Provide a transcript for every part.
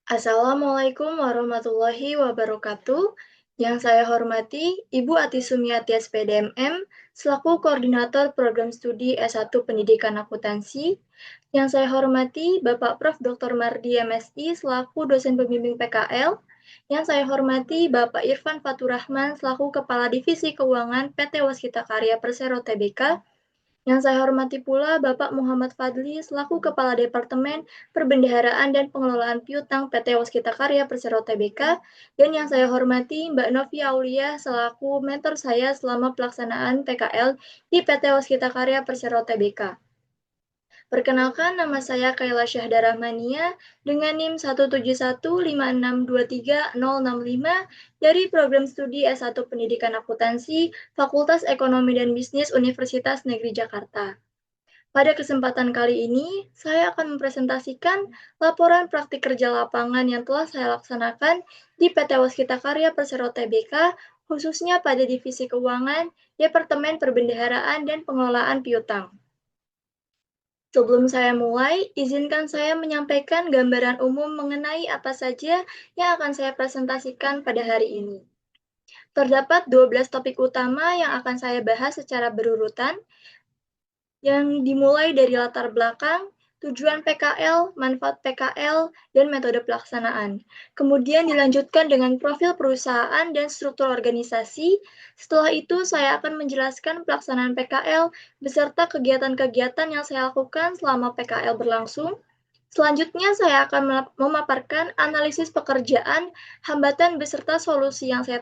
Assalamualaikum warahmatullahi wabarakatuh. Yang saya hormati Ibu Ati Sumiati SPDMM selaku Koordinator Program Studi S1 Pendidikan Akuntansi. Yang saya hormati Bapak Prof. Dr. Mardi MSI selaku dosen pembimbing PKL. Yang saya hormati Bapak Irfan Faturrahman selaku Kepala Divisi Keuangan PT Waskita Karya Persero Tbk. Yang saya hormati pula Bapak Muhammad Fadli selaku Kepala Departemen Perbendaharaan dan Pengelolaan Piutang PT Waskita Karya Persero Tbk, dan yang saya hormati Mbak Novi Aulia selaku mentor saya selama pelaksanaan PKL di PT Waskita Karya Persero Tbk. Perkenalkan, nama saya Kayla Syahda Rahmania dengan NIM 17156230065 dari Program Studi S1 Pendidikan Akuntansi Fakultas Ekonomi dan Bisnis Universitas Negeri Jakarta. Pada kesempatan kali ini, saya akan mempresentasikan laporan praktik kerja lapangan yang telah saya laksanakan di PT Waskita Karya Persero Tbk, khususnya pada Divisi Keuangan, Departemen Perbendaharaan dan Pengelolaan Piutang. Sebelum saya mulai, izinkan saya menyampaikan gambaran umum mengenai apa saja yang akan saya presentasikan pada hari ini. Terdapat 12 topik utama yang akan saya bahas secara berurutan, yang dimulai dari latar belakang, tujuan PKL, manfaat PKL, dan metode pelaksanaan. Kemudian dilanjutkan dengan profil perusahaan dan struktur organisasi. Setelah itu, saya akan menjelaskan pelaksanaan PKL beserta kegiatan-kegiatan yang saya lakukan selama PKL berlangsung. Selanjutnya, saya akan memaparkan analisis pekerjaan, hambatan beserta solusi yang saya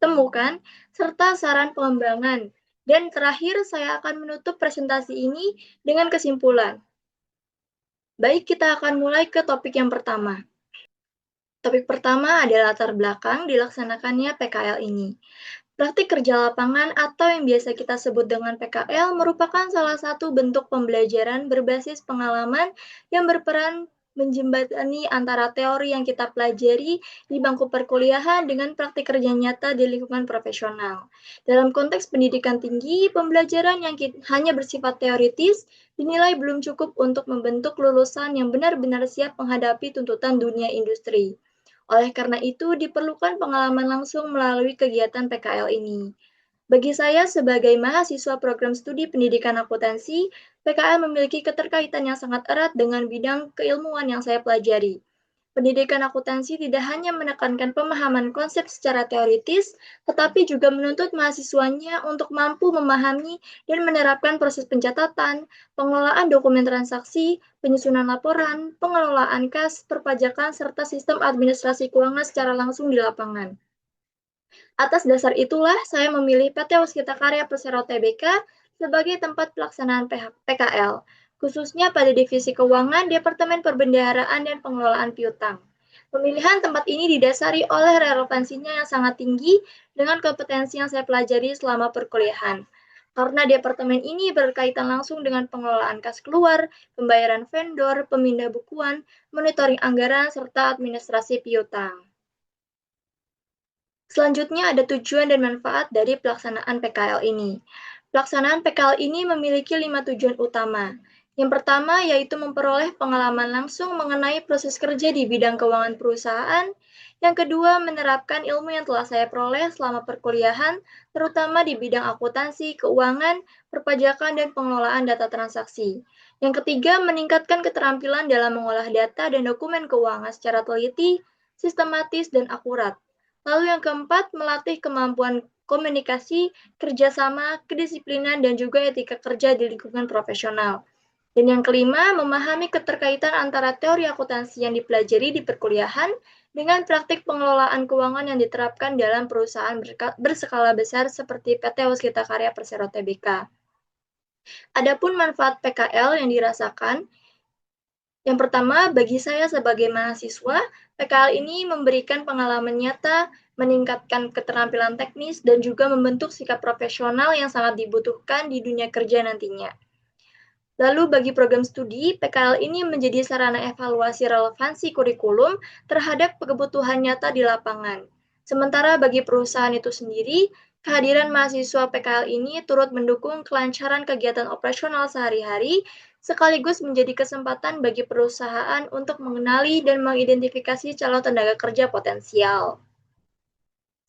temukan, serta saran pengembangan. Dan terakhir, saya akan menutup presentasi ini dengan kesimpulan. Baik, kita akan mulai ke topik yang pertama. Topik pertama adalah latar belakang dilaksanakannya PKL ini. Praktik kerja lapangan atau yang biasa kita sebut dengan PKL merupakan salah satu bentuk pembelajaran berbasis pengalaman yang berperan menjembatani antara teori yang kita pelajari di bangku perkuliahan dengan praktik kerja nyata di lingkungan profesional. Dalam konteks pendidikan tinggi, pembelajaran yang hanya bersifat teoritis dinilai belum cukup untuk membentuk lulusan yang benar-benar siap menghadapi tuntutan dunia industri. Oleh karena itu, diperlukan pengalaman langsung melalui kegiatan PKL ini. Bagi saya sebagai mahasiswa program studi pendidikan akuntansi, PKL memiliki keterkaitan yang sangat erat dengan bidang keilmuan yang saya pelajari. Pendidikan akuntansi tidak hanya menekankan pemahaman konsep secara teoritis, tetapi juga menuntut mahasiswanya untuk mampu memahami dan menerapkan proses pencatatan, pengelolaan dokumen transaksi, penyusunan laporan, pengelolaan kas, perpajakan, serta sistem administrasi keuangan secara langsung di lapangan. Atas dasar itulah, saya memilih PT Waskita Karya Persero Tbk sebagai tempat pelaksanaan PKL, khususnya pada Divisi Keuangan, Departemen Perbendaharaan dan Pengelolaan Piutang. Pemilihan tempat ini didasari oleh relevansinya yang sangat tinggi dengan kompetensi yang saya pelajari selama perkuliahan. Karena departemen ini berkaitan langsung dengan pengelolaan kas keluar, pembayaran vendor, pemindah bukuan, monitoring anggaran, serta administrasi piutang. Selanjutnya ada tujuan dan manfaat dari pelaksanaan PKL ini. Pelaksanaan PKL ini memiliki 5 tujuan utama. Yang pertama yaitu memperoleh pengalaman langsung mengenai proses kerja di bidang keuangan perusahaan. Yang kedua, menerapkan ilmu yang telah saya peroleh selama perkuliahan, terutama di bidang akuntansi, keuangan, perpajakan, dan pengelolaan data transaksi. Yang ketiga, meningkatkan keterampilan dalam mengolah data dan dokumen keuangan secara teliti, sistematis, dan akurat. Lalu yang keempat, melatih kemampuan komunikasi, kerjasama, kedisiplinan, dan juga etika kerja di lingkungan profesional. Dan yang kelima, memahami keterkaitan antara teori akuntansi yang dipelajari di perkuliahan dengan praktik pengelolaan keuangan yang diterapkan dalam perusahaan berskala besar seperti PT Waskita Karya Persero Tbk. Adapun manfaat PKL yang dirasakan, yang pertama, bagi saya sebagai mahasiswa, PKL ini memberikan pengalaman nyata, meningkatkan keterampilan teknis, dan juga membentuk sikap profesional yang sangat dibutuhkan di dunia kerja nantinya. Lalu bagi program studi, PKL ini menjadi sarana evaluasi relevansi kurikulum terhadap kebutuhan nyata di lapangan. Sementara bagi perusahaan itu sendiri, kehadiran mahasiswa PKL ini turut mendukung kelancaran kegiatan operasional sehari-hari sekaligus menjadi kesempatan bagi perusahaan untuk mengenali dan mengidentifikasi calon tenaga kerja potensial.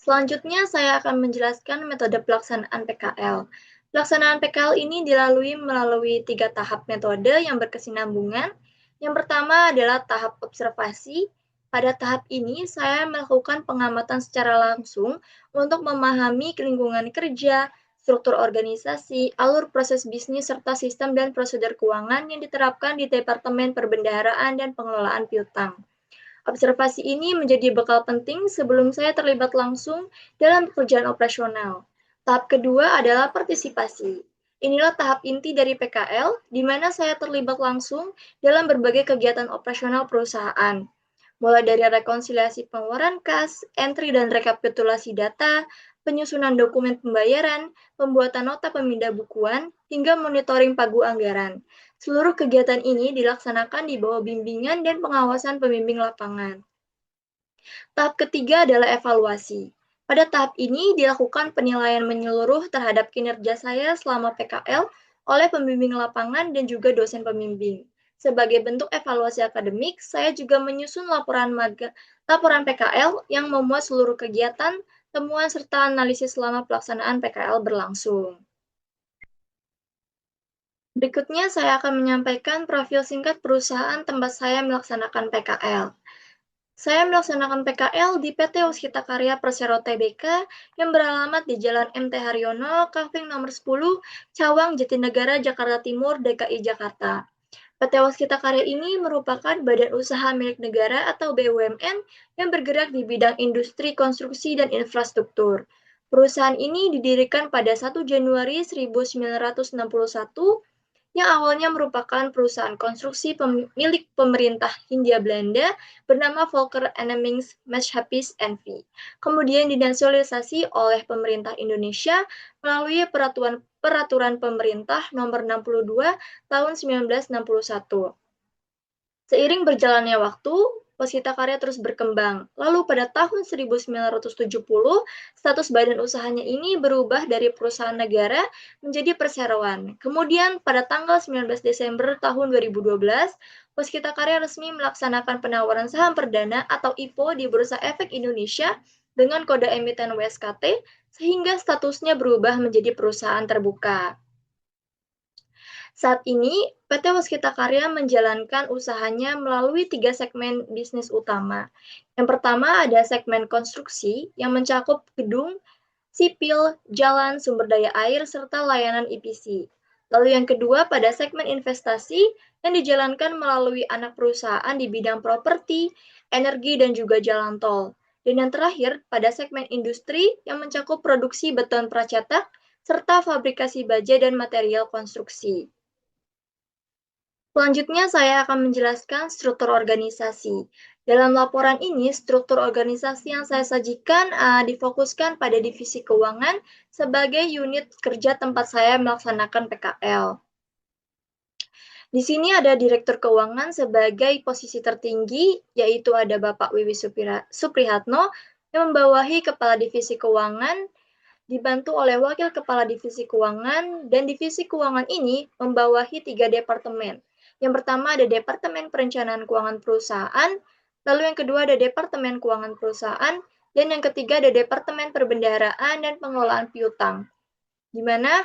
Selanjutnya, saya akan menjelaskan metode pelaksanaan PKL. Pelaksanaan PKL ini dilalui melalui 3 tahap metode yang berkesinambungan. Yang pertama adalah tahap observasi. Pada tahap ini, saya melakukan pengamatan secara langsung untuk memahami lingkungan kerja, struktur organisasi, alur proses bisnis, serta sistem dan prosedur keuangan yang diterapkan di Departemen Perbendaharaan dan Pengelolaan Piutang. Observasi ini menjadi bekal penting sebelum saya terlibat langsung dalam pekerjaan operasional. Tahap kedua adalah partisipasi. Inilah tahap inti dari PKL, di mana saya terlibat langsung dalam berbagai kegiatan operasional perusahaan, mulai dari rekonsiliasi pengeluaran kas, entry dan rekapitulasi data, penyusunan dokumen pembayaran, pembuatan nota pemindah bukuan, hingga monitoring pagu anggaran. Seluruh kegiatan ini dilaksanakan di bawah bimbingan dan pengawasan pembimbing lapangan. Tahap ketiga adalah evaluasi. Pada tahap ini dilakukan penilaian menyeluruh terhadap kinerja saya selama PKL oleh pembimbing lapangan dan juga dosen pembimbing. Sebagai bentuk evaluasi akademik, saya juga menyusun laporan PKL yang memuat seluruh kegiatan, temuan, serta analisis selama pelaksanaan PKL berlangsung. Berikutnya saya akan menyampaikan profil singkat perusahaan tempat saya melaksanakan PKL. Saya melaksanakan PKL di PT Waskita Karya Persero Tbk yang beralamat di Jalan MT Haryono, Kaving nomor 10, Cawang, Jatinegara, Jakarta Timur, DKI Jakarta. PT Waskita Karya ini merupakan badan usaha milik negara atau BUMN yang bergerak di bidang industri, konstruksi, dan infrastruktur. Perusahaan ini didirikan pada 1 Januari 1961 yang awalnya merupakan perusahaan konstruksi milik pemerintah Hindia Belanda bernama Volker Enemings Maatschappies NV. Kemudian dinasionalisasi oleh pemerintah Indonesia melalui peraturan pemerintah nomor 62 tahun 1961. Seiring berjalannya waktu, Waskita Karya terus berkembang. Lalu pada tahun 1970, status badan usahanya ini berubah dari perusahaan negara menjadi perseroan. Kemudian pada tanggal 19 Desember tahun 2012, Waskita Karya resmi melaksanakan penawaran saham perdana atau IPO di Bursa Efek Indonesia dengan kode emiten WSKT, sehingga statusnya berubah menjadi perusahaan terbuka. Saat ini, PT Waskita Karya menjalankan usahanya melalui 3 segmen bisnis utama. Yang pertama ada segmen konstruksi yang mencakup gedung, sipil, jalan, sumber daya air, serta layanan EPC. Lalu yang kedua pada segmen investasi yang dijalankan melalui anak perusahaan di bidang properti, energi, dan juga jalan tol. Dan yang terakhir pada segmen industri yang mencakup produksi beton pracetak, serta fabrikasi baja dan material konstruksi. Selanjutnya saya akan menjelaskan struktur organisasi. Dalam laporan ini, struktur organisasi yang saya sajikan difokuskan pada divisi keuangan sebagai unit kerja tempat saya melaksanakan PKL. Di sini ada Direktur Keuangan sebagai posisi tertinggi, yaitu ada Bapak Wiwi Suprihatno, yang membawahi Kepala Divisi Keuangan, dibantu oleh Wakil Kepala Divisi Keuangan, dan Divisi Keuangan ini membawahi 3 departemen. Yang pertama ada Departemen Perencanaan Keuangan Perusahaan, lalu yang kedua ada Departemen Keuangan Perusahaan, dan yang ketiga ada Departemen Perbendaharaan dan Pengelolaan Piutang, di mana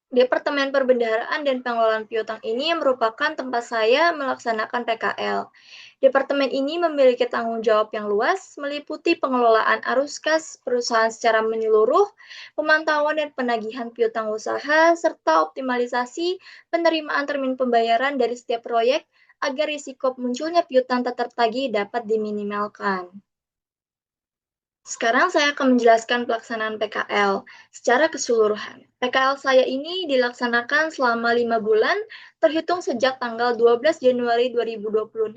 Departemen Perbendaharaan dan Pengelolaan Piutang ini merupakan tempat saya melaksanakan PKL. Departemen ini memiliki tanggung jawab yang luas, meliputi pengelolaan arus kas perusahaan secara menyeluruh, pemantauan dan penagihan piutang usaha, serta optimalisasi penerimaan termin pembayaran dari setiap proyek agar risiko munculnya piutang tak tertagih dapat diminimalkan. Sekarang saya akan menjelaskan pelaksanaan PKL secara keseluruhan. PKL saya ini dilaksanakan selama 5 bulan, terhitung sejak tanggal 12 Januari 2026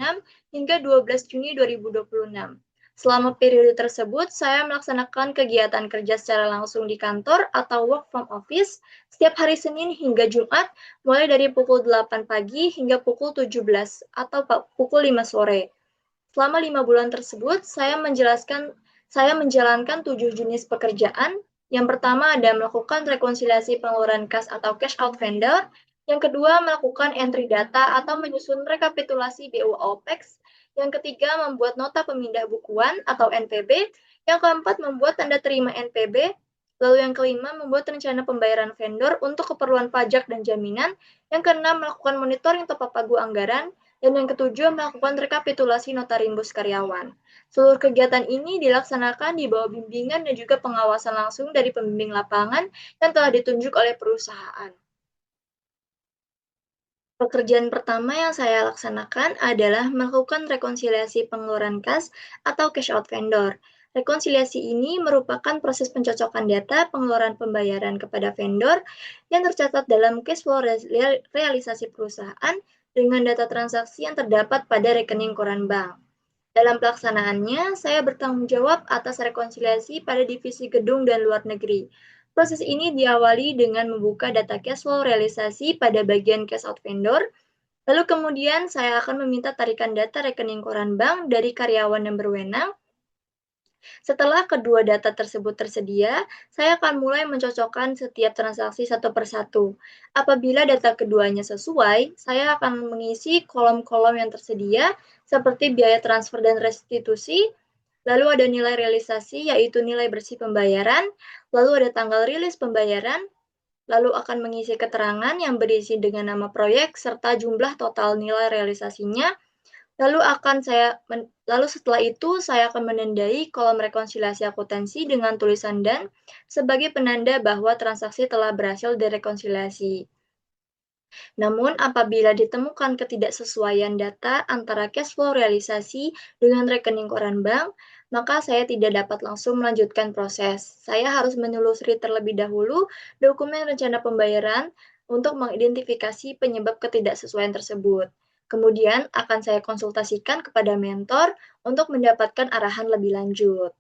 hingga 12 Juni 2026. Selama periode tersebut, saya melaksanakan kegiatan kerja secara langsung di kantor atau work from office setiap hari Senin hingga Jumat, mulai dari pukul 8 pagi hingga pukul 17 atau pukul 5 sore. Selama 5 bulan tersebut, saya menjalankan 7 jenis pekerjaan. Yang pertama ada melakukan rekonsiliasi pengeluaran kas atau cash out vendor. Yang kedua, melakukan entry data atau menyusun rekapitulasi BU OPEX. Yang ketiga, membuat nota pemindah bukuan atau NPB. Yang keempat, membuat tanda terima NPB. Lalu yang kelima, membuat rencana pembayaran vendor untuk keperluan pajak dan jaminan. Yang keenam, melakukan monitoring tepat pagu anggaran. Dan yang ketujuh, melakukan rekapitulasi nota rimbus karyawan. Seluruh kegiatan ini dilaksanakan di bawah bimbingan dan juga pengawasan langsung dari pembimbing lapangan yang telah ditunjuk oleh perusahaan. Pekerjaan pertama yang saya laksanakan adalah melakukan rekonsiliasi pengeluaran kas atau cash out vendor. Rekonsiliasi ini merupakan proses pencocokan data pengeluaran pembayaran kepada vendor yang tercatat dalam cash flow realisasi perusahaan dengan data transaksi yang terdapat pada rekening koran bank. Dalam pelaksanaannya, saya bertanggung jawab atas rekonsiliasi pada divisi gedung dan luar negeri. Proses ini diawali dengan membuka data cash flow realisasi pada bagian cash out vendor, lalu kemudian saya akan meminta tarikan data rekening koran bank dari karyawan yang berwenang. Setelah kedua data tersebut tersedia, saya akan mulai mencocokkan setiap transaksi satu persatu. Apabila data keduanya sesuai, saya akan mengisi kolom-kolom yang tersedia, seperti biaya transfer dan restitusi, lalu ada nilai realisasi, yaitu nilai bersih pembayaran, lalu ada tanggal rilis pembayaran, lalu akan mengisi keterangan yang berisi dengan nama proyek serta jumlah total nilai realisasinya. Lalu setelah itu saya akan menandai kolom rekonsiliasi akuntansi dengan tulisan "dan" sebagai penanda bahwa transaksi telah berhasil direkonsiliasi. Namun, apabila ditemukan ketidaksesuaian data antara cash flow realisasi dengan rekening koran bank, maka saya tidak dapat langsung melanjutkan proses. Saya harus menelusuri terlebih dahulu dokumen rencana pembayaran untuk mengidentifikasi penyebab ketidaksesuaian tersebut. Kemudian akan saya konsultasikan kepada mentor untuk mendapatkan arahan lebih lanjut.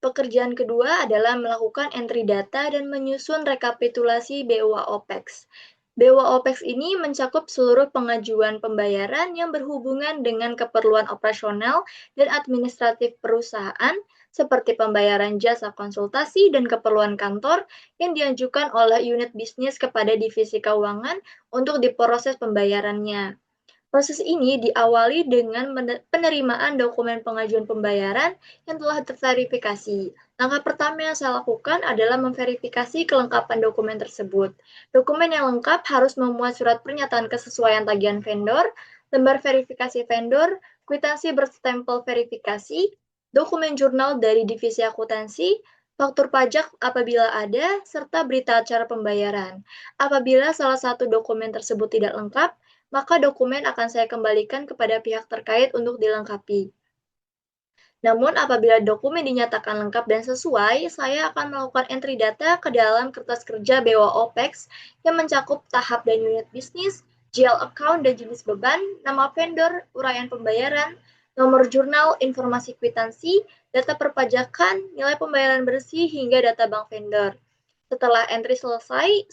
Pekerjaan kedua adalah melakukan entry data dan menyusun rekapitulasi BUA OPEX. BUA OPEX ini mencakup seluruh pengajuan pembayaran yang berhubungan dengan keperluan operasional dan administratif perusahaan, seperti pembayaran jasa konsultasi dan keperluan kantor yang diajukan oleh unit bisnis kepada divisi keuangan untuk diproses pembayarannya. Proses ini diawali dengan penerimaan dokumen pengajuan pembayaran yang telah terverifikasi. Langkah pertama yang saya lakukan adalah memverifikasi kelengkapan dokumen tersebut. Dokumen yang lengkap harus memuat surat pernyataan kesesuaian tagihan vendor, lembar verifikasi vendor, kwitansi berstempel verifikasi, dokumen jurnal dari divisi akuntansi, faktur pajak apabila ada, serta berita acara pembayaran. Apabila salah satu dokumen tersebut tidak lengkap, maka dokumen akan saya kembalikan kepada pihak terkait untuk dilengkapi. Namun, apabila dokumen dinyatakan lengkap dan sesuai, saya akan melakukan entry data ke dalam kertas kerja BO OPEX yang mencakup tahap dan unit bisnis, GL account dan jenis beban, nama vendor, uraian pembayaran, nomor jurnal, informasi kwitansi, data perpajakan, nilai pembayaran bersih, hingga data bank vendor. Setelah entry selesai,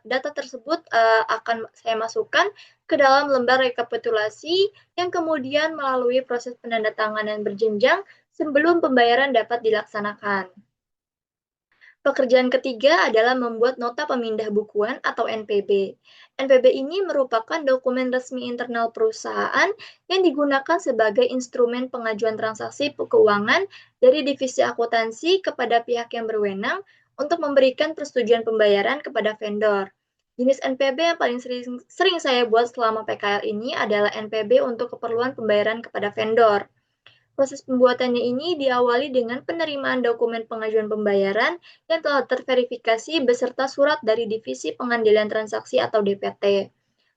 data tersebut akan saya masukkan ke dalam lembar rekapitulasi yang kemudian melalui proses penandatanganan berjenjang sebelum pembayaran dapat dilaksanakan. Pekerjaan ketiga adalah membuat nota pemindah bukuan atau NPB. NPB ini merupakan dokumen resmi internal perusahaan yang digunakan sebagai instrumen pengajuan transaksi keuangan dari divisi akuntansi kepada pihak yang berwenang untuk memberikan persetujuan pembayaran kepada vendor. Jenis NPB yang paling sering saya buat selama PKL ini adalah NPB untuk keperluan pembayaran kepada vendor. Proses pembuatannya ini diawali dengan penerimaan dokumen pengajuan pembayaran yang telah terverifikasi beserta surat dari Divisi Pengendalian Transaksi atau DPT.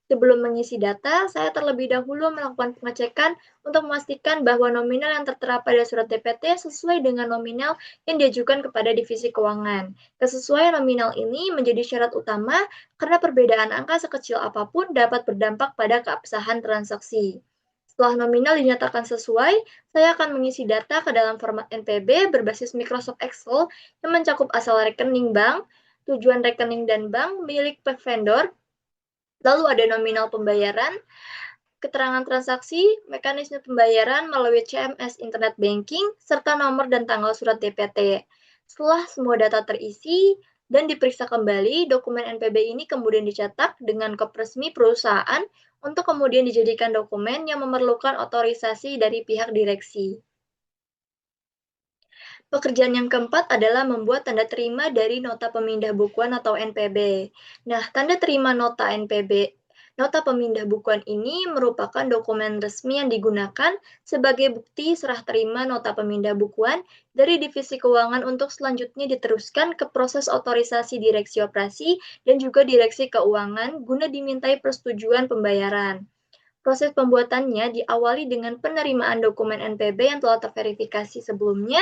Sebelum mengisi data, saya terlebih dahulu melakukan pengecekan untuk memastikan bahwa nominal yang tertera pada surat DPT sesuai dengan nominal yang diajukan kepada divisi keuangan. Kesesuaian nominal ini menjadi syarat utama karena perbedaan angka sekecil apapun dapat berdampak pada keabsahan transaksi. Setelah nominal dinyatakan sesuai, saya akan mengisi data ke dalam format NPB berbasis Microsoft Excel yang mencakup asal rekening bank, tujuan rekening dan bank, milik vendor, lalu ada nominal pembayaran, keterangan transaksi, mekanisme pembayaran melalui CMS Internet Banking, serta nomor dan tanggal surat DPT. Setelah semua data terisi, dan diperiksa kembali, dokumen NPB ini kemudian dicetak dengan kop resmi perusahaan untuk kemudian dijadikan dokumen yang memerlukan otorisasi dari pihak direksi. Pekerjaan yang keempat adalah membuat tanda terima dari nota pemindah bukuan atau NPB. Nah, tanda terima nota NPB, nota pemindah bukuan ini merupakan dokumen resmi yang digunakan sebagai bukti serah terima nota pemindah bukuan dari divisi keuangan untuk selanjutnya diteruskan ke proses otorisasi direksi operasi dan juga direksi keuangan guna dimintai persetujuan pembayaran. Proses pembuatannya diawali dengan penerimaan dokumen NPB yang telah terverifikasi sebelumnya,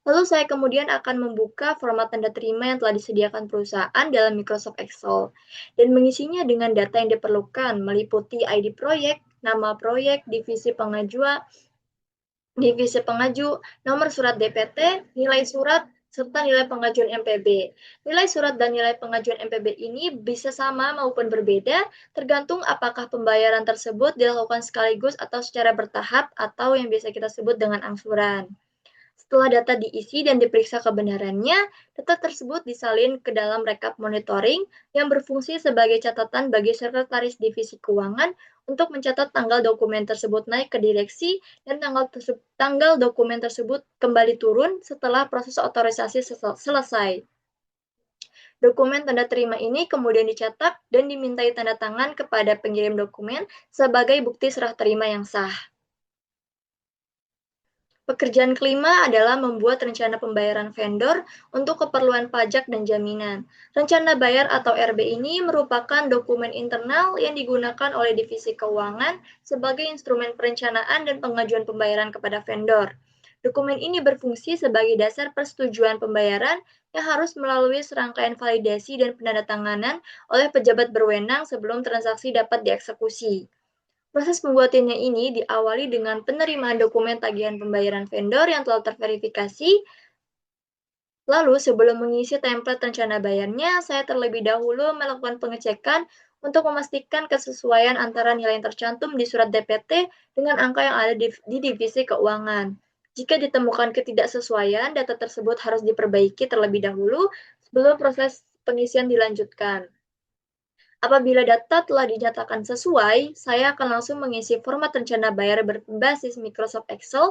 lalu saya kemudian akan membuka format tanda terima yang telah disediakan perusahaan dalam Microsoft Excel dan mengisinya dengan data yang diperlukan, meliputi ID proyek, nama proyek, divisi pengaju, nomor surat DPT, nilai surat, serta nilai pengajuan MPB. Nilai surat dan nilai pengajuan MPB ini bisa sama maupun berbeda, tergantung apakah pembayaran tersebut dilakukan sekaligus atau secara bertahap atau yang biasa kita sebut dengan angsuran. Setelah data diisi dan diperiksa kebenarannya, data tersebut disalin ke dalam rekap monitoring yang berfungsi sebagai catatan bagi sekretaris divisi keuangan untuk mencatat tanggal dokumen tersebut naik ke direksi dan tanggal dokumen tersebut kembali turun setelah proses otorisasi selesai. Dokumen tanda terima ini kemudian dicetak dan dimintai tanda tangan kepada pengirim dokumen sebagai bukti serah terima yang sah. Pekerjaan kelima adalah membuat rencana pembayaran vendor untuk keperluan pajak dan jaminan. Rencana bayar atau RB ini merupakan dokumen internal yang digunakan oleh divisi keuangan sebagai instrumen perencanaan dan pengajuan pembayaran kepada vendor. Dokumen ini berfungsi sebagai dasar persetujuan pembayaran yang harus melalui serangkaian validasi dan penandatanganan oleh pejabat berwenang sebelum transaksi dapat dieksekusi. Proses pembuatannya ini diawali dengan penerimaan dokumen tagihan pembayaran vendor yang telah terverifikasi. Lalu, sebelum mengisi template rencana bayarnya, saya terlebih dahulu melakukan pengecekan untuk memastikan kesesuaian antara nilai yang tercantum di surat DPT dengan angka yang ada di divisi keuangan. Jika ditemukan ketidaksesuaian, data tersebut harus diperbaiki terlebih dahulu sebelum proses pengisian dilanjutkan. Apabila data telah dinyatakan sesuai, saya akan langsung mengisi format rencana bayar berbasis Microsoft Excel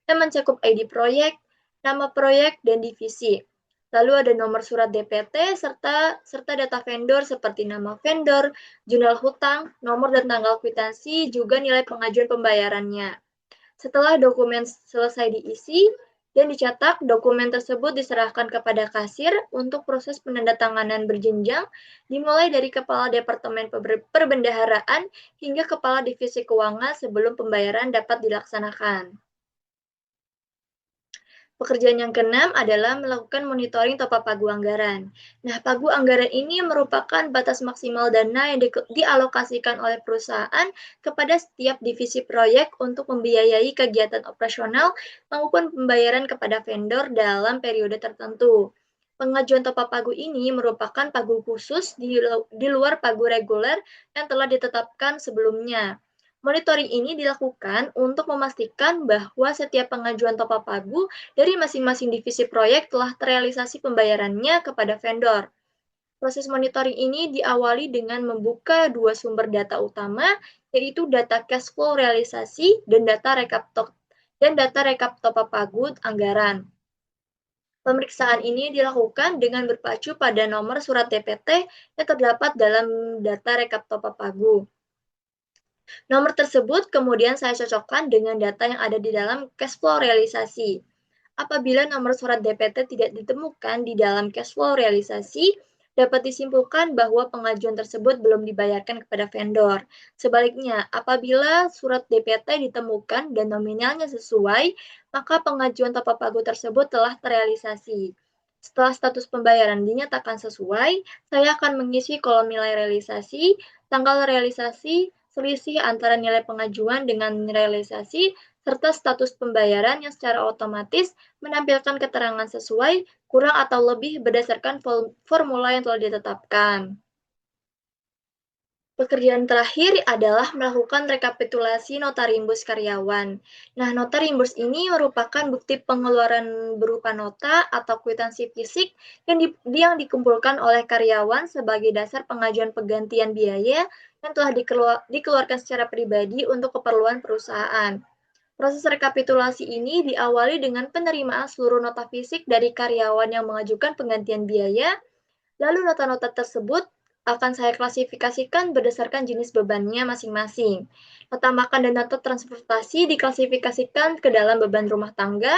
yang mencakup ID proyek, nama proyek, dan divisi. Lalu ada nomor surat DPT serta data vendor seperti nama vendor, jurnal hutang, nomor dan tanggal kwitansi, juga nilai pengajuan pembayarannya. Setelah dokumen selesai diisi dan dicetak, dokumen tersebut diserahkan kepada kasir untuk proses penandatanganan berjenjang, dimulai dari kepala departemen perbendaharaan hingga kepala divisi keuangan sebelum pembayaran dapat dilaksanakan. Pekerjaan yang keenam adalah melakukan monitoring topa pagu anggaran. Nah, pagu anggaran ini merupakan batas maksimal dana yang dialokasikan oleh perusahaan kepada setiap divisi proyek untuk membiayai kegiatan operasional maupun pembayaran kepada vendor dalam periode tertentu. Pengajuan topa pagu ini merupakan pagu khusus di luar pagu reguler yang telah ditetapkan sebelumnya. Monitoring ini dilakukan untuk memastikan bahwa setiap pengajuan topa pagu dari masing-masing divisi proyek telah terrealisasi pembayarannya kepada vendor. Proses monitoring ini diawali dengan membuka dua sumber data utama, yaitu data cash flow realisasi dan data rekap topa pagu anggaran. Pemeriksaan ini dilakukan dengan berpacu pada nomor surat DPT yang terdapat dalam data rekap topa pagu. Nomor tersebut kemudian saya cocokkan dengan data yang ada di dalam cash flow realisasi. Apabila nomor surat DPT tidak ditemukan di dalam cash flow realisasi, dapat disimpulkan bahwa pengajuan tersebut belum dibayarkan kepada vendor. Sebaliknya, apabila surat DPT ditemukan dan nominalnya sesuai, maka pengajuan topa pagu tersebut telah terrealisasi. Setelah status pembayaran dinyatakan sesuai, saya akan mengisi kolom nilai realisasi, tanggal realisasi, selisih antara nilai pengajuan dengan realisasi, serta status pembayaran yang secara otomatis menampilkan keterangan sesuai, kurang atau lebih berdasarkan formula yang telah ditetapkan. Pekerjaan terakhir adalah melakukan rekapitulasi nota rimbus karyawan. Nah, nota rimbus ini merupakan bukti pengeluaran berupa nota atau kwitansi fisik yang dikumpulkan oleh karyawan sebagai dasar pengajuan penggantian biaya yang telah dikeluarkan secara pribadi untuk keperluan perusahaan. Proses rekapitulasi ini diawali dengan penerimaan seluruh nota fisik dari karyawan yang mengajukan penggantian biaya. Lalu nota-nota tersebut akan saya klasifikasikan berdasarkan jenis bebannya masing-masing. Nota makan dan nota transportasi diklasifikasikan ke dalam beban rumah tangga,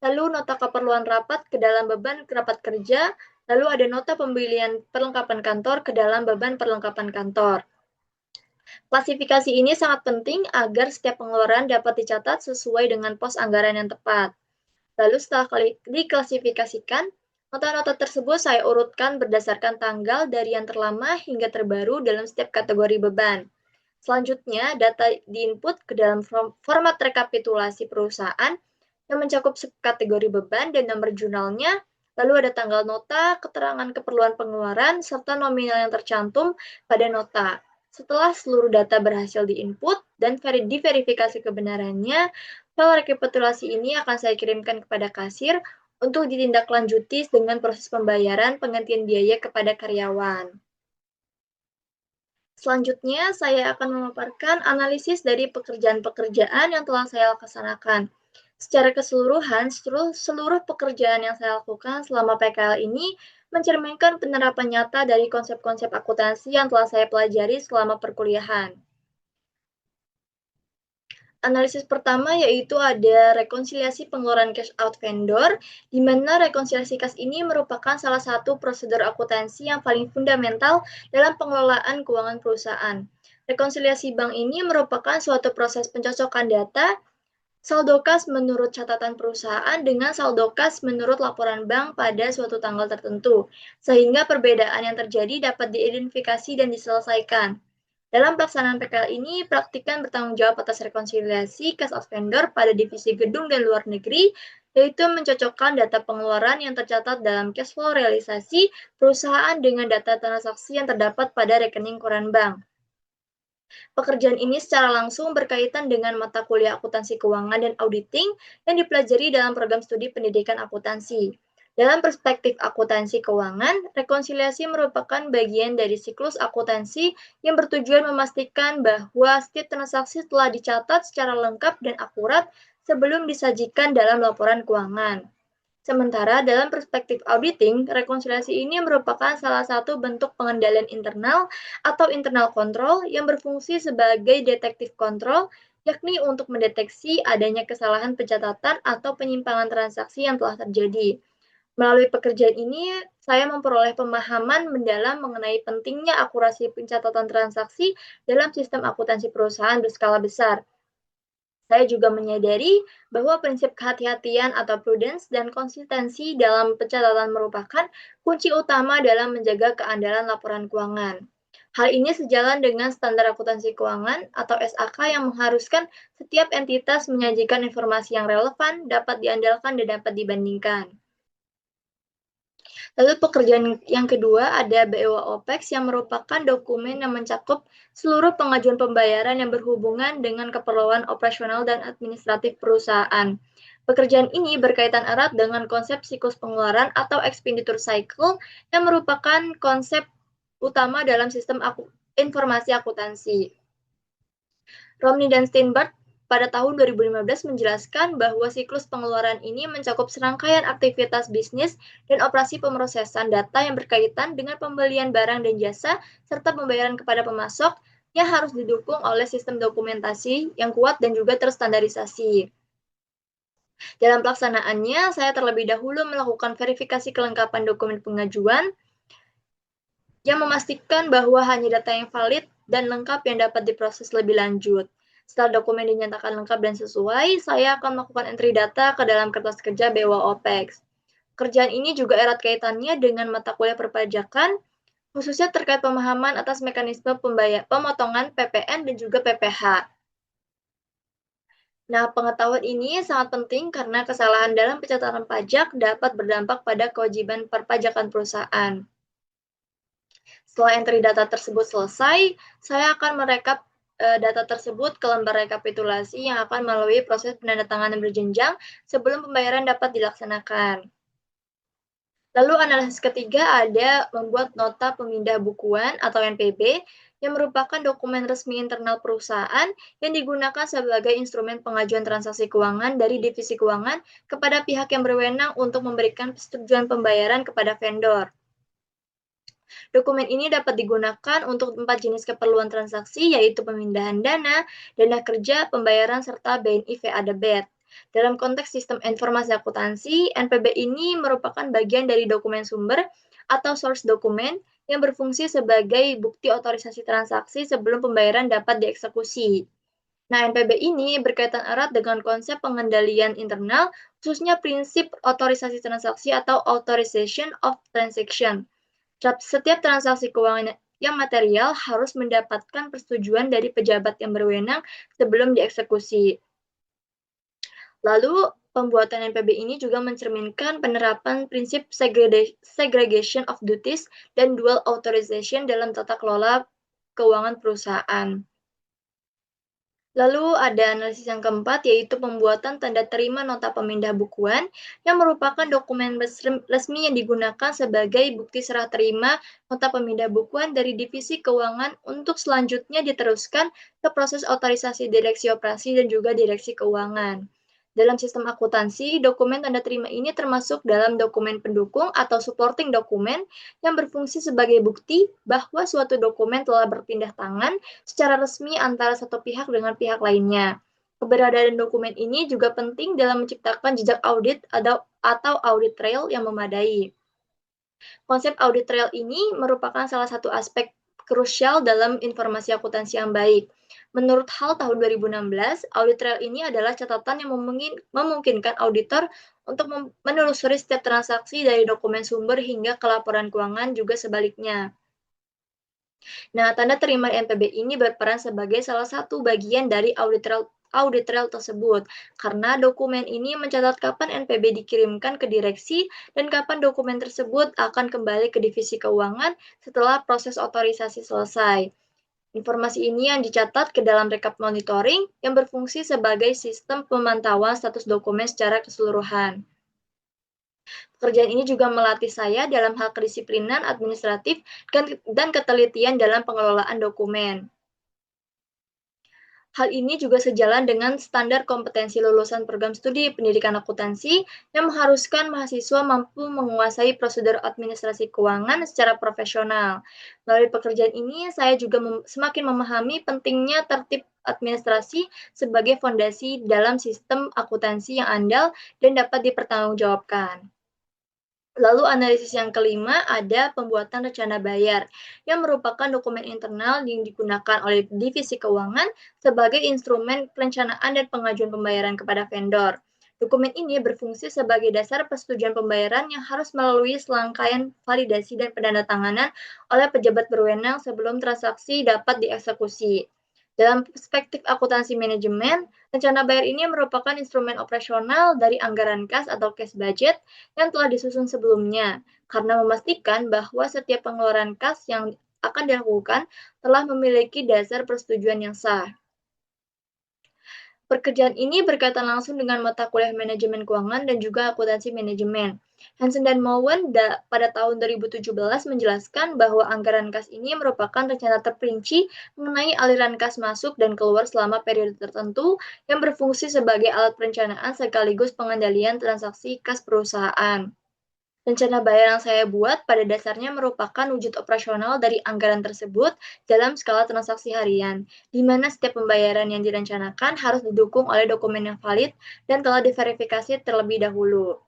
lalu nota keperluan rapat ke dalam beban rapat kerja, lalu ada nota pembelian perlengkapan kantor ke dalam beban perlengkapan kantor. Klasifikasi ini sangat penting agar setiap pengeluaran dapat dicatat sesuai dengan pos anggaran yang tepat. Lalu setelah diklasifikasikan, nota-nota tersebut saya urutkan berdasarkan tanggal dari yang terlama hingga terbaru dalam setiap kategori beban. Selanjutnya, data diinput ke dalam format rekapitulasi perusahaan yang mencakup subkategori beban dan nomor jurnalnya, lalu ada tanggal nota, keterangan keperluan pengeluaran, serta nominal yang tercantum pada nota. Setelah seluruh data berhasil diinput dan diverifikasi kebenarannya, file rekapitulasi ini akan saya kirimkan kepada kasir untuk ditindaklanjuti dengan proses pembayaran penggantian biaya kepada karyawan. Selanjutnya, saya akan memaparkan analisis dari pekerjaan-pekerjaan yang telah saya laksanakan. Secara keseluruhan, seluruh pekerjaan yang saya lakukan selama PKL ini mencerminkan penerapan nyata dari konsep-konsep akuntansi yang telah saya pelajari selama perkuliahan. Analisis pertama yaitu ada rekonsiliasi pengeluaran cash out vendor, di mana rekonsiliasi kas ini merupakan salah satu prosedur akuntansi yang paling fundamental dalam pengelolaan keuangan perusahaan. Rekonsiliasi bank ini merupakan suatu proses pencocokan data saldo kas menurut catatan perusahaan dengan saldo kas menurut laporan bank pada suatu tanggal tertentu, sehingga perbedaan yang terjadi dapat diidentifikasi dan diselesaikan. Dalam pelaksanaan PKL ini, praktikan bertanggung jawab atas rekonsiliasi cash out vendor pada divisi gedung dan luar negeri, yaitu mencocokkan data pengeluaran yang tercatat dalam cash flow realisasi perusahaan dengan data transaksi yang terdapat pada rekening koran bank. Pekerjaan ini secara langsung berkaitan dengan mata kuliah akuntansi keuangan dan auditing yang dipelajari dalam program studi pendidikan akuntansi. Dalam perspektif akuntansi keuangan, rekonsiliasi merupakan bagian dari siklus akuntansi yang bertujuan memastikan bahwa setiap transaksi telah dicatat secara lengkap dan akurat sebelum disajikan dalam laporan keuangan. Sementara dalam perspektif auditing, rekonsiliasi ini merupakan salah satu bentuk pengendalian internal atau internal control yang berfungsi sebagai detektif kontrol, yakni untuk mendeteksi adanya kesalahan pencatatan atau penyimpangan transaksi yang telah terjadi. Melalui pekerjaan ini, saya memperoleh pemahaman mendalam mengenai pentingnya akurasi pencatatan transaksi dalam sistem akuntansi perusahaan berskala besar. Saya juga menyadari bahwa prinsip kehati-hatian atau prudence dan konsistensi dalam pencatatan merupakan kunci utama dalam menjaga keandalan laporan keuangan. Hal ini sejalan dengan standar akuntansi keuangan atau SAK yang mengharuskan setiap entitas menyajikan informasi yang relevan, dapat diandalkan, dan dapat dibandingkan. Lalu pekerjaan yang kedua ada BEWA OPEX yang merupakan dokumen yang mencakup seluruh pengajuan pembayaran yang berhubungan dengan keperluan operasional dan administratif perusahaan. Pekerjaan ini berkaitan erat dengan konsep siklus pengeluaran atau expenditure cycle yang merupakan konsep utama dalam sistem informasi akuntansi. Romney dan Steinberg pada tahun 2015 menjelaskan bahwa siklus pengeluaran ini mencakup serangkaian aktivitas bisnis dan operasi pemrosesan data yang berkaitan dengan pembelian barang dan jasa serta pembayaran kepada pemasok yang harus didukung oleh sistem dokumentasi yang kuat dan juga terstandarisasi. Dalam pelaksanaannya, saya terlebih dahulu melakukan verifikasi kelengkapan dokumen pengajuan yang memastikan bahwa hanya data yang valid dan lengkap yang dapat diproses lebih lanjut. Setelah dokumen dinyatakan lengkap dan sesuai, saya akan melakukan entry data ke dalam kertas kerja BEWA OPEX. Kerjaan ini juga erat kaitannya dengan mata kuliah perpajakan, khususnya terkait pemahaman atas mekanisme pemotongan PPN dan juga PPH. Nah, pengetahuan ini sangat penting karena kesalahan dalam pencatatan pajak dapat berdampak pada kewajiban perpajakan perusahaan. Setelah entry data tersebut selesai, saya akan merekap data tersebut ke lembar rekapitulasi yang akan melalui proses penandatanganan berjenjang sebelum pembayaran dapat dilaksanakan. Lalu analisis ketiga ada membuat nota pemindah bukuan atau NPB yang merupakan dokumen resmi internal perusahaan yang digunakan sebagai instrumen pengajuan transaksi keuangan dari divisi keuangan kepada pihak yang berwenang untuk memberikan persetujuan pembayaran kepada vendor. Dokumen ini dapat digunakan untuk 4 jenis keperluan transaksi, yaitu pemindahan dana, dana kerja, pembayaran, serta BNI VA debit. Dalam konteks sistem informasi akuntansi, NPB ini merupakan bagian dari dokumen sumber atau source dokumen yang berfungsi sebagai bukti otorisasi transaksi sebelum pembayaran dapat dieksekusi. Nah, NPB ini berkaitan erat dengan konsep pengendalian internal, khususnya prinsip otorisasi transaksi atau authorization of transaction. Setiap transaksi keuangan yang material harus mendapatkan persetujuan dari pejabat yang berwenang sebelum dieksekusi. Lalu, pembuatan NPB ini juga mencerminkan penerapan prinsip segregation of duties dan dual authorization dalam tata kelola keuangan perusahaan. Lalu ada analisis yang keempat, yaitu pembuatan tanda terima nota pemindah bukuan yang merupakan dokumen resmi yang digunakan sebagai bukti serah terima nota pemindah bukuan dari divisi keuangan untuk selanjutnya diteruskan ke proses otorisasi direksi operasi dan juga direksi keuangan. Dalam sistem akuntansi, dokumen tanda terima ini termasuk dalam dokumen pendukung atau supporting dokumen yang berfungsi sebagai bukti bahwa suatu dokumen telah berpindah tangan secara resmi antara satu pihak dengan pihak lainnya. Keberadaan dokumen ini juga penting dalam menciptakan jejak audit atau audit trail yang memadai. Konsep audit trail ini merupakan salah satu aspek krusial dalam informasi akuntansi yang baik. Menurut HAL tahun 2016, audit trail ini adalah catatan yang memungkinkan auditor untuk menelusuri setiap transaksi dari dokumen sumber hingga ke laporan keuangan juga sebaliknya. Nah, tanda terima NPB ini berperan sebagai salah satu bagian dari audit trail tersebut, karena dokumen ini mencatat kapan NPB dikirimkan ke direksi dan kapan dokumen tersebut akan kembali ke divisi keuangan setelah proses otorisasi selesai. Informasi ini yang dicatat ke dalam rekap monitoring yang berfungsi sebagai sistem pemantauan status dokumen secara keseluruhan. Pekerjaan ini juga melatih saya dalam hal kedisiplinan administratif dan ketelitian dalam pengelolaan dokumen. Hal ini juga sejalan dengan standar kompetensi lulusan program studi pendidikan akuntansi yang mengharuskan mahasiswa mampu menguasai prosedur administrasi keuangan secara profesional. Melalui pekerjaan ini, saya juga semakin memahami pentingnya tertib administrasi sebagai fondasi dalam sistem akuntansi yang andal dan dapat dipertanggungjawabkan. Lalu analisis yang kelima ada pembuatan rencana bayar, yang merupakan dokumen internal yang digunakan oleh divisi keuangan sebagai instrumen perencanaan dan pengajuan pembayaran kepada vendor. Dokumen ini berfungsi sebagai dasar persetujuan pembayaran yang harus melalui serangkaian validasi dan penandatanganan oleh pejabat berwenang sebelum transaksi dapat dieksekusi. Dalam perspektif akuntansi manajemen, rencana bayar ini merupakan instrumen operasional dari anggaran kas atau cash budget yang telah disusun sebelumnya, karena memastikan bahwa setiap pengeluaran kas yang akan dilakukan telah memiliki dasar persetujuan yang sah. Pekerjaan ini berkaitan langsung dengan mata kuliah manajemen keuangan dan juga akuntansi manajemen. Hansen dan Mowen pada tahun 2017 menjelaskan bahwa anggaran kas ini merupakan rencana terperinci mengenai aliran kas masuk dan keluar selama periode tertentu yang berfungsi sebagai alat perencanaan sekaligus pengendalian transaksi kas perusahaan. Rencana bayar yang saya buat pada dasarnya merupakan wujud operasional dari anggaran tersebut dalam skala transaksi harian, di mana setiap pembayaran yang direncanakan harus didukung oleh dokumen yang valid dan telah diverifikasi terlebih dahulu.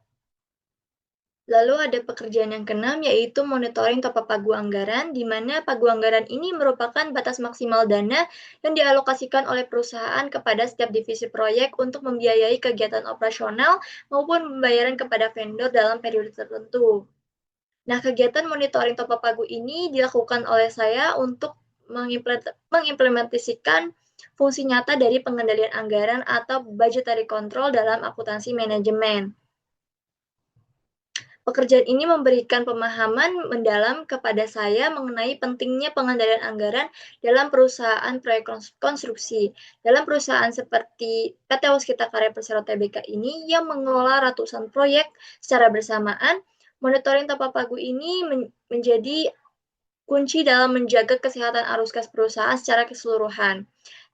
Lalu ada pekerjaan yang keenam, yaitu monitoring top-up pagu anggaran, di mana pagu anggaran ini merupakan batas maksimal dana yang dialokasikan oleh perusahaan kepada setiap divisi proyek untuk membiayai kegiatan operasional maupun pembayaran kepada vendor dalam periode tertentu. Nah, kegiatan monitoring top-up pagu ini dilakukan oleh saya untuk mengimplementasikan fungsi nyata dari pengendalian anggaran atau budgetary control dalam akuntansi manajemen. Pekerjaan ini memberikan pemahaman mendalam kepada saya mengenai pentingnya pengendalian anggaran dalam perusahaan proyek konstruksi. Dalam perusahaan seperti PT Waskita Karya Persero Tbk ini yang mengelola ratusan proyek secara bersamaan, monitoring tepat pagu ini menjadi kunci dalam menjaga kesehatan arus kas perusahaan secara keseluruhan.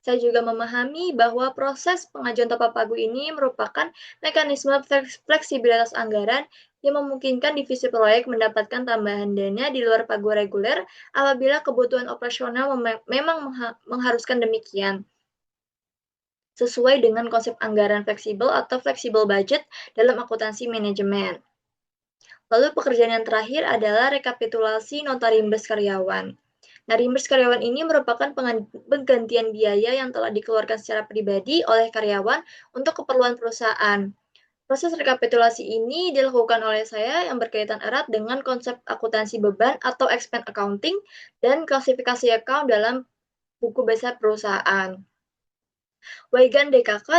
Saya juga memahami bahwa proses pengajuan tepat pagu ini merupakan mekanisme fleksibilitas anggaran yang memungkinkan divisi proyek mendapatkan tambahan dana di luar pagu reguler apabila kebutuhan operasional memang mengharuskan demikian, sesuai dengan konsep anggaran fleksibel atau fleksibel budget dalam akuntansi manajemen. Lalu pekerjaan yang terakhir adalah rekapitulasi nota rimbes karyawan. Nah, rimbes karyawan ini merupakan penggantian biaya yang telah dikeluarkan secara pribadi oleh karyawan untuk keperluan perusahaan. Proses rekapitulasi ini dilakukan oleh saya yang berkaitan erat dengan konsep akuntansi beban atau expense accounting dan klasifikasi account dalam buku besar perusahaan. Wigan DKK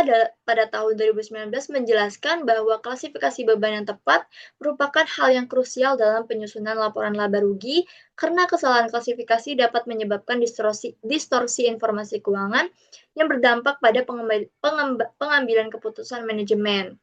pada tahun 2019 menjelaskan bahwa klasifikasi beban yang tepat merupakan hal yang krusial dalam penyusunan laporan laba rugi karena kesalahan klasifikasi dapat menyebabkan distorsi informasi keuangan yang berdampak pada pengambilan keputusan manajemen.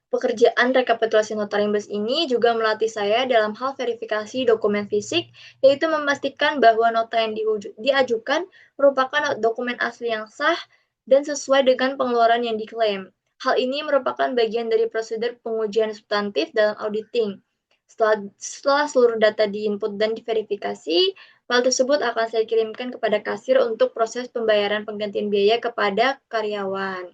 Pekerjaan rekapitulasi nota rimbes ini juga melatih saya dalam hal verifikasi dokumen fisik, yaitu memastikan bahwa nota yang diajukan merupakan dokumen asli yang sah dan sesuai dengan pengeluaran yang diklaim. Hal ini merupakan bagian dari prosedur pengujian substantif dalam auditing. Setelah seluruh data diinput dan diverifikasi, file tersebut akan saya kirimkan kepada kasir untuk proses pembayaran penggantian biaya kepada karyawan.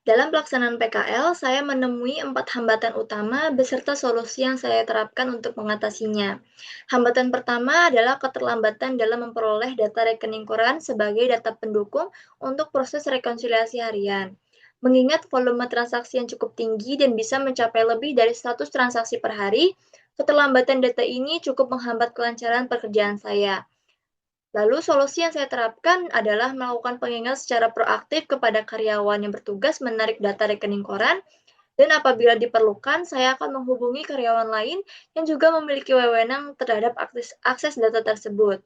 Dalam pelaksanaan PKL, saya menemui 4 hambatan utama beserta solusi yang saya terapkan untuk mengatasinya. Hambatan pertama adalah keterlambatan dalam memperoleh data rekening koran sebagai data pendukung untuk proses rekonsiliasi harian. Mengingat volume transaksi yang cukup tinggi dan bisa mencapai lebih dari 100 transaksi per hari, keterlambatan data ini cukup menghambat kelancaran pekerjaan saya. Lalu solusi yang saya terapkan adalah melakukan pengingat secara proaktif kepada karyawan yang bertugas menarik data rekening koran, dan apabila diperlukan, saya akan menghubungi karyawan lain yang juga memiliki wewenang terhadap akses data tersebut.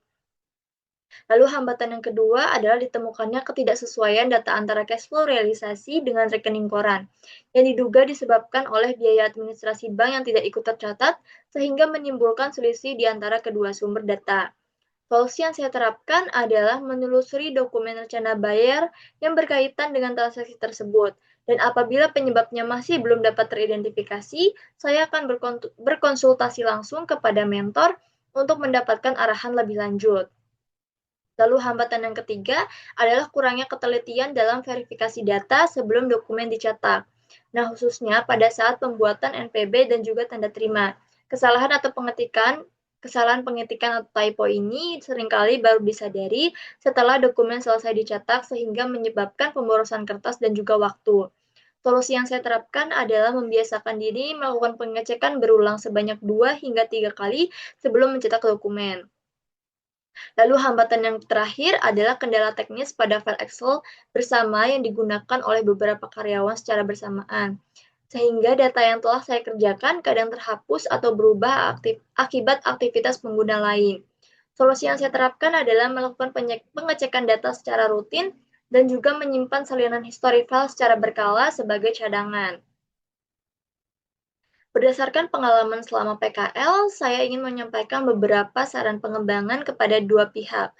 Lalu hambatan yang kedua adalah ditemukannya ketidaksesuaian data antara cash flow realisasi dengan rekening koran, yang diduga disebabkan oleh biaya administrasi bank yang tidak ikut tercatat, sehingga menimbulkan selisih di antara kedua sumber data. Solusi yang saya terapkan adalah menelusuri dokumen rencana bayar yang berkaitan dengan transaksi tersebut. Dan apabila penyebabnya masih belum dapat teridentifikasi, saya akan berkonsultasi langsung kepada mentor untuk mendapatkan arahan lebih lanjut. Lalu hambatan yang ketiga adalah kurangnya ketelitian dalam verifikasi data sebelum dokumen dicetak. Nah, khususnya pada saat pembuatan NPB dan juga tanda terima. Kesalahan pengetikan atau typo ini seringkali baru disadari setelah dokumen selesai dicetak sehingga menyebabkan pemborosan kertas dan juga waktu. Solusi yang saya terapkan adalah membiasakan diri melakukan pengecekan berulang sebanyak 2 hingga 3 kali sebelum mencetak dokumen. Lalu hambatan yang terakhir adalah kendala teknis pada file Excel bersama yang digunakan oleh beberapa karyawan secara bersamaan. Sehingga data yang telah saya kerjakan kadang terhapus atau berubah akibat aktivitas pengguna lain. Solusi yang saya terapkan adalah melakukan pengecekan data secara rutin dan juga menyimpan salinan histori file secara berkala sebagai cadangan. Berdasarkan pengalaman selama PKL, saya ingin menyampaikan beberapa saran pengembangan kepada dua pihak.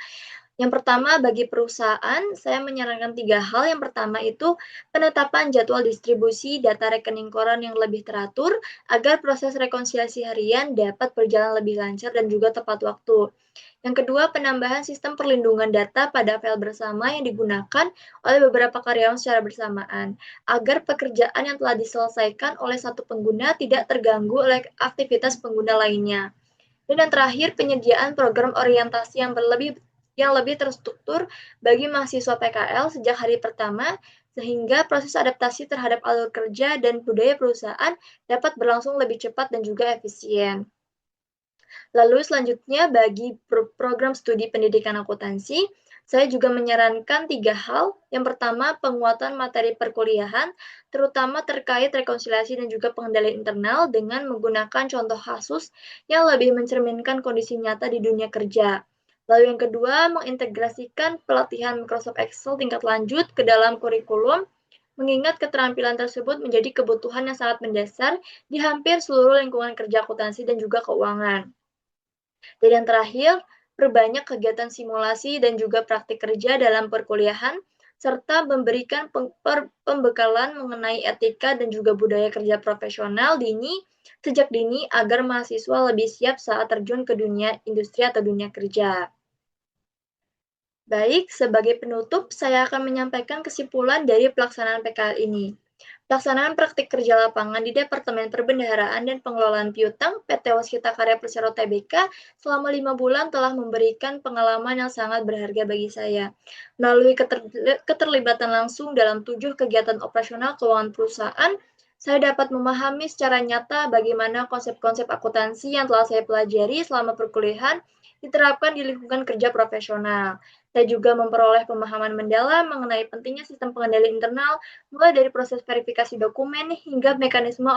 Yang pertama, bagi perusahaan, saya menyarankan 3 hal. Yang pertama itu penetapan jadwal distribusi data rekening koran yang lebih teratur agar proses rekonsiliasi harian dapat berjalan lebih lancar dan juga tepat waktu. Yang kedua, penambahan sistem perlindungan data pada file bersama yang digunakan oleh beberapa karyawan secara bersamaan, agar pekerjaan yang telah diselesaikan oleh satu pengguna tidak terganggu oleh aktivitas pengguna lainnya. Dan yang terakhir, penyediaan program orientasi yang lebih terstruktur bagi mahasiswa PKL sejak hari pertama, sehingga proses adaptasi terhadap alur kerja dan budaya perusahaan dapat berlangsung lebih cepat dan juga efisien. Lalu selanjutnya bagi program studi pendidikan akuntansi, Saya juga menyarankan 3 hal. Yang pertama, penguatan materi perkuliahan, terutama terkait rekonsiliasi dan juga pengendalian internal dengan menggunakan contoh kasus yang lebih mencerminkan kondisi nyata di dunia kerja. Lalu yang kedua, mengintegrasikan pelatihan Microsoft Excel tingkat lanjut ke dalam kurikulum, mengingat keterampilan tersebut menjadi kebutuhan yang sangat mendasar di hampir seluruh lingkungan kerja akuntansi dan juga keuangan. Dan yang terakhir, perbanyak kegiatan simulasi dan juga praktik kerja dalam perkuliahan, serta memberikan pembekalan mengenai etika dan juga budaya kerja profesional sejak dini agar mahasiswa lebih siap saat terjun ke dunia industri atau dunia kerja. Baik, sebagai penutup, saya akan menyampaikan kesimpulan dari pelaksanaan PKL ini. Pelaksanaan praktik kerja lapangan di Departemen Perbendaharaan dan Pengelolaan Piutang PT Waskita Karya Persero Tbk selama 5 bulan telah memberikan pengalaman yang sangat berharga bagi saya. Melalui keterlibatan langsung dalam 7 kegiatan operasional keuangan perusahaan, saya dapat memahami secara nyata bagaimana konsep-konsep akuntansi yang telah saya pelajari selama perkuliahan diterapkan di lingkungan kerja profesional. Saya juga memperoleh pemahaman mendalam mengenai pentingnya sistem pengendalian internal, mulai dari proses verifikasi dokumen hingga mekanisme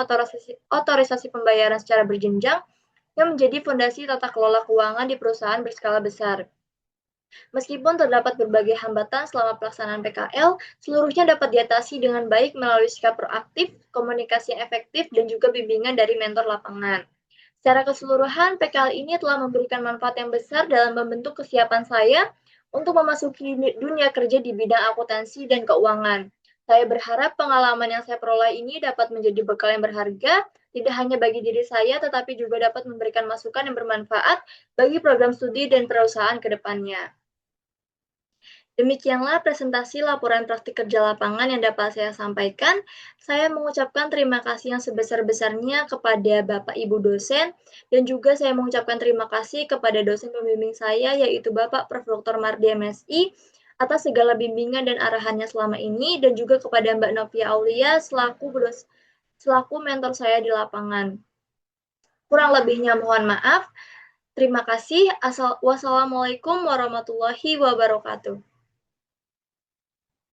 otorisasi pembayaran secara berjenjang yang menjadi fondasi tata kelola keuangan di perusahaan berskala besar. Meskipun terdapat berbagai hambatan selama pelaksanaan PKL, seluruhnya dapat diatasi dengan baik melalui sikap proaktif, komunikasi yang efektif, dan juga bimbingan dari mentor lapangan. Secara keseluruhan, PKL ini telah memberikan manfaat yang besar dalam membentuk kesiapan saya untuk memasuki dunia kerja di bidang akuntansi dan keuangan. Saya berharap pengalaman yang saya peroleh ini dapat menjadi bekal yang berharga, tidak hanya bagi diri saya, tetapi juga dapat memberikan masukan yang bermanfaat bagi program studi dan perusahaan ke depannya. Demikianlah presentasi laporan praktik kerja lapangan yang dapat saya sampaikan. Saya mengucapkan terima kasih yang sebesar-besarnya kepada Bapak Ibu dosen, dan juga saya mengucapkan terima kasih kepada dosen pembimbing saya, yaitu Bapak Prof. Dr. Mardi MSI, atas segala bimbingan dan arahannya selama ini, dan juga kepada Mbak Novia Aulia selaku mentor saya di lapangan. Kurang lebihnya mohon maaf. Terima kasih. Wassalamualaikum warahmatullahi wabarakatuh.